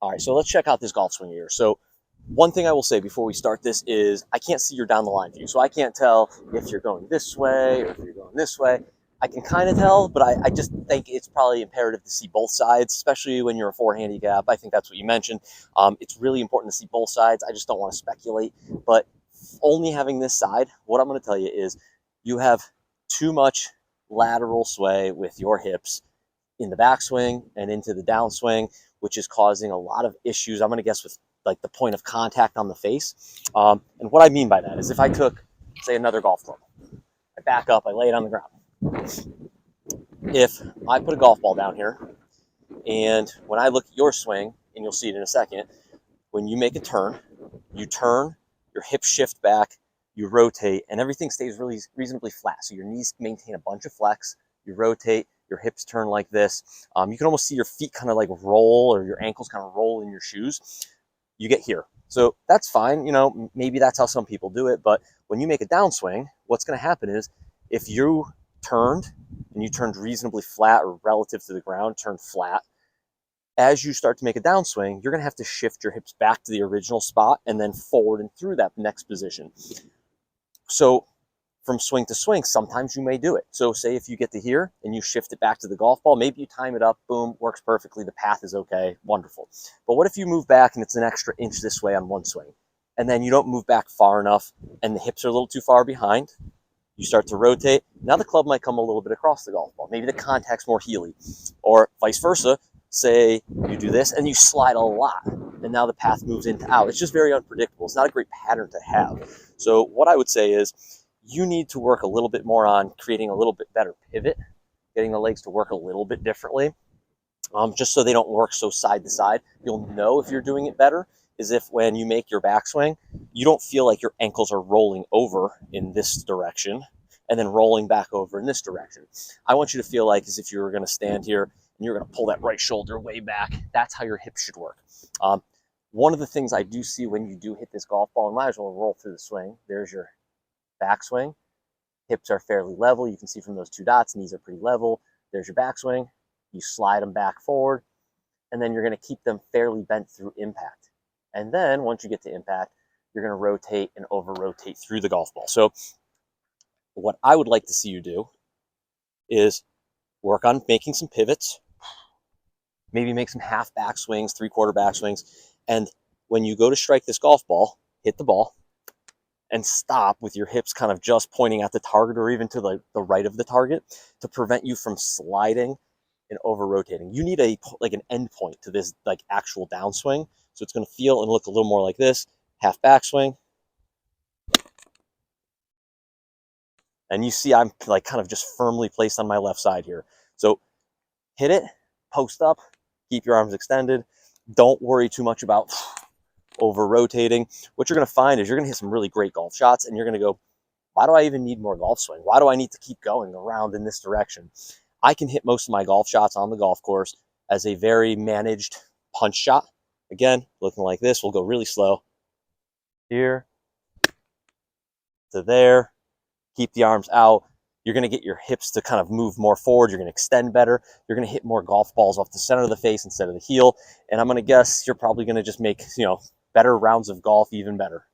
All right, so let's check out this golf swing here. So one thing I will say before we start this is I can't see your down the line view. So I can't tell if you're going this way or if you're going this way. I can kind of tell, but I just think it's probably imperative to see both sides, especially when you're a 4 handicap. I think that's what you mentioned. It's really important to see both sides. I just don't want to speculate. But only having this side, what I'm going to tell you is you have too much lateral sway with your hips in the backswing and into the downswing, which is causing a lot of issues. I'm going to guess with like the point of contact on the face. And what I mean by that is if I took, say, another golf club, I back up, I lay it on the ground. If I put a golf ball down here, and when I look at your swing, and you'll see it in a second, when you make a turn, you turn, your hips shift back, you rotate, and everything stays really reasonably flat. So your knees maintain a bunch of flex, you rotate, your hips turn like this. You can almost see your feet kind of like roll, or your ankles kind of roll in your shoes. You get here. So that's fine. Maybe that's how some people do it. But when you make a downswing, what's going to happen is if you turned and you turned reasonably flat or relative to the ground, turned flat, as you start to make a downswing, you're going to have to shift your hips back to the original spot and then forward and through that next position. So from swing to swing, sometimes you may do it. So say if you get to here and you shift it back to the golf ball, maybe you time it up, boom, works perfectly, the path is okay, wonderful. But what if you move back and it's an extra inch this way on one swing, and then you don't move back far enough and the hips are a little too far behind? You start to rotate. Now the club might come a little bit across the golf ball. Maybe the contact's more heely, or vice versa. Say you do this and you slide a lot, and now the path moves into out. It's just very unpredictable. It's not a great pattern to have. So what I would say is you need to work a little bit more on creating a little bit better pivot, getting the legs to work a little bit differently, just so they don't work so side to side. You'll know if you're doing it better is if when you make your backswing, you don't feel like your ankles are rolling over in this direction and then rolling back over in this direction. I want you to feel like as if you were going to stand here and you're going to pull that right shoulder way back. That's how your hips should work. One of the things I do see when you do hit this golf ball, and might as well roll through the swing, there's your backswing. Hips are fairly level. You can see from those two dots, knees are pretty level. There's your backswing. You slide them back forward, and then you're going to keep them fairly bent through impact. And then once you get to impact, you're going to rotate and over-rotate through the golf ball. So what I would like to see you do is work on making some pivots, maybe make some half backswings, three-quarter backswings, and when you go to strike this golf ball, hit the ball, and stop with your hips kind of just pointing at the target or even to the right of the target to prevent you from sliding and over-rotating. You need an end point to this like actual downswing. So it's going to feel and look a little more like this. Half backswing. And you see I'm like kind of just firmly placed on my left side here. So hit it, post up, keep your arms extended. Don't worry too much about over-rotating. What you're going to find is you're going to hit some really great golf shots, and you're going to go, why do I even need more golf swing? Why do I need to keep going around in this direction? I can hit most of my golf shots on the golf course as a very managed punch shot. Again, looking like this, we'll go really slow. Here to there. Keep the arms out. You're going to get your hips to kind of move more forward. You're going to extend better. You're going to hit more golf balls off the center of the face instead of the heel. And I'm going to guess you're probably going to just make, better rounds of golf even better.